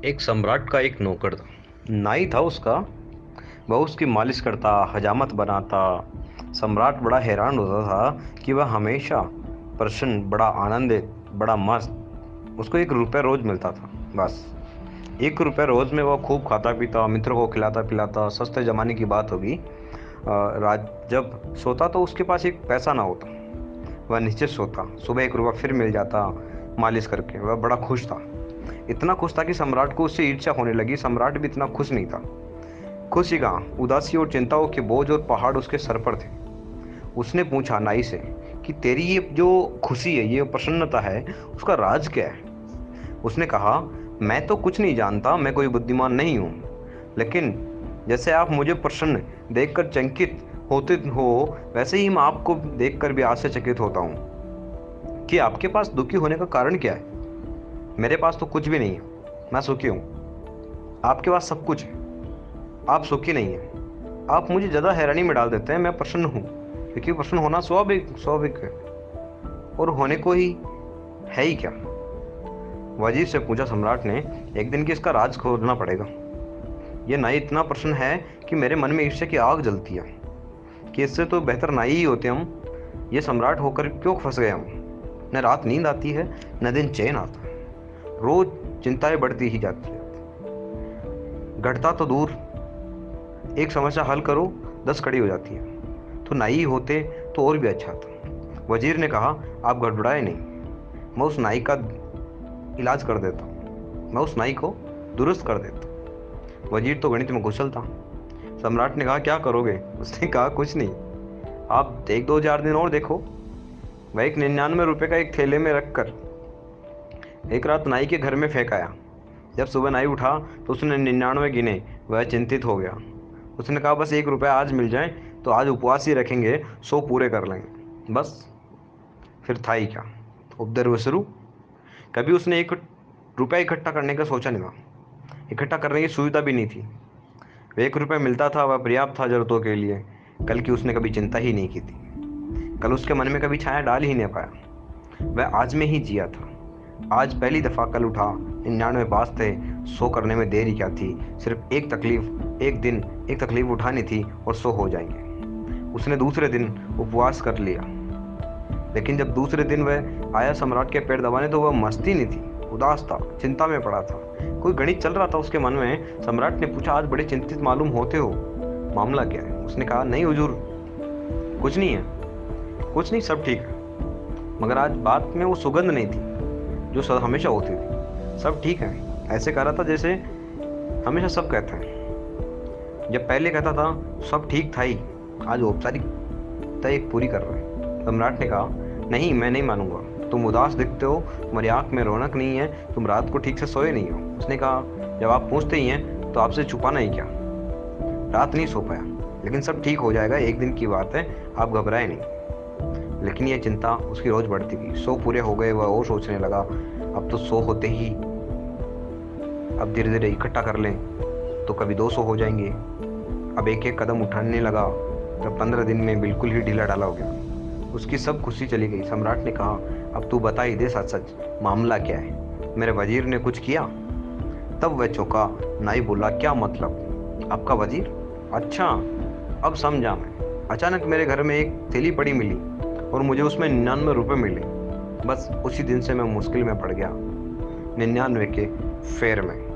एक सम्राट का एक नौकर था। नाई था उसका। वह उसकी मालिश करता, हजामत बनाता। सम्राट बड़ा हैरान होता था कि वह हमेशा प्रसन्न, बड़ा आनंदित, बड़ा मस्त। उसको 1 रुपया रोज मिलता था, बस। 1 रुपया रोज में वह खूब खाता पीता, मित्रों को खिलाता पिलाता। सस्ते जमाने की बात होगी। राज जब सोता तो उसके पास एक पैसा ना होता। वह निश्चित सोता, सुबह 1 रुपया फिर मिल जाता। मालिश करके वह बड़ा खुश था। इतना खुश था कि सम्राट को उससे ईर्ष्या होने लगी। सम्राट भी इतना खुश नहीं था। खुशी कहाँ, उदासी और चिंताओं के बोझ और पहाड़ उसके सर पर थे। उसने पूछा नाई से कि तेरी ये जो खुशी है, ये प्रसन्नता है, उसका राज क्या है। उसने कहा, मैं तो कुछ नहीं जानता, मैं कोई बुद्धिमान नहीं हूँ। लेकिन जैसे आप मुझे प्रसन्न देखकर चकित होते हो, वैसे ही मैं आपको देखकर भी आश्चर्यचकित होता हूँ कि आपके पास दुखी होने का कारण क्या है। मेरे पास तो कुछ भी नहीं है, मैं सुखी हूँ। आपके पास सब कुछ है, आप सुखी नहीं हैं। आप मुझे ज़्यादा हैरानी में डाल देते हैं। मैं प्रसन्न हूँ क्योंकि प्रसन्न होना स्वाभाविक स्वाभाविक है, और होने को ही है ही क्या। वजीर से पूछा सम्राट ने एक दिन कि इसका राज खोजना पड़ेगा। ये नाई इतना प्रसन्न है कि मेरे मन में ईर्ष्या की आग जलती है कि इससे तो बेहतर नाई ही होते हम। ये सम्राट होकर क्यों फंस गए हम। न रात नींद आती है, न दिन चैन आता। रोज चिंताएं बढ़ती ही जाती है। घटता तो दूर, एक समस्या हल करो 10 खड़ी हो जाती है। तो नाई होते तो और भी अच्छा था। वजीर ने कहा, आप गड़बड़ाए नहीं, मैं उस नाई का इलाज कर देता हूँ, मैं उस नाई को दुरुस्त कर देता हूँ। वजीर तो गणित में कुशल था। सम्राट ने कहा, क्या करोगे। उसने कहा, कुछ नहीं, आप 1-2 4 दिन और देखो। वह एक 99 रुपये का एक थैले में रखकर एक रात नाई के घर में फेंक आया। जब सुबह नाई उठा तो उसने 99 गिने। वह चिंतित हो गया। उसने कहा, बस 1 रुपया आज मिल जाए तो आज उपवास ही रखेंगे, 100 पूरे कर लेंगे बस। फिर था ही क्या, उपद्रव हुए शुरू। कभी उसने 1 रुपया इकट्ठा करने का सोचा नहीं था। इकट्ठा करने की सुविधा भी नहीं थी। वह 1 रुपया मिलता था, वह पर्याप्त था जरूरतों के लिए। कल की उसने कभी चिंता ही नहीं की थी। कल उसके मन में कभी छाया डाल ही नहीं पाया। वह आज में ही जिया था। आज पहली दफा कल उठा, 99 पास थे, 100 करने में देरी क्या थी। सिर्फ एक तकलीफ, एक दिन एक तकलीफ उठानी थी और 100 हो जाएंगे। उसने दूसरे दिन उपवास कर लिया। लेकिन जब दूसरे दिन वह आया सम्राट के पैर दबाने, तो वह मस्ती नहीं थी, उदास था, चिंता में पड़ा था। कोई गणित चल रहा था उसके मन में। सम्राट ने पूछा, आज बड़े चिंतित मालूम होते हो, मामला क्या है। उसने कहा, नहीं हुजूर, कुछ नहीं है, कुछ नहीं, सब ठीक है। मगर आज बात में वो सुगंध नहीं थी जो हमेशा होती थी। सब ठीक है, ऐसे कह रहा था जैसे हमेशा सब कहते हैं। जब पहले कहता था सब ठीक था ही, आज औपचारिकता एक पूरी कर रहा है। सम्राट ने कहा, नहीं, मैं नहीं मानूंगा। तुम उदास दिखते हो, तुम्हारी आंख में रौनक नहीं है, तुम रात को ठीक से सोए नहीं हो। उसने कहा, जब आप पूछते ही हैं तो आपसे छुपाना ही क्या। रात नहीं सो पाया, लेकिन सब ठीक हो जाएगा, एक दिन की बात है, आप घबराए नहीं। लेकिन यह चिंता उसकी रोज बढ़ती गई। 100 पूरे हो गए, वह और सोचने लगा, अब तो 100 होते ही, अब धीरे धीरे इकट्ठा कर लें तो कभी 200 हो जाएंगे। अब एक एक कदम उठाने लगा। जब 15 दिन में बिल्कुल ही ढीला ढाला हो गया। उसकी सब खुशी चली गई। सम्राट ने कहा, अब तू बता ही दे सच सच, मामला क्या है। मेरे वजीर ने कुछ किया। तब वह चौंका। नाई बोला, क्या मतलब, आपका वजीर। अच्छा, अब समझा मैं। अचानक मेरे घर में एक थैली पड़ी मिली और मुझे उसमें 99 रुपये मिले। बस उसी दिन से मैं मुश्किल में पड़ गया, 99 के फेर में।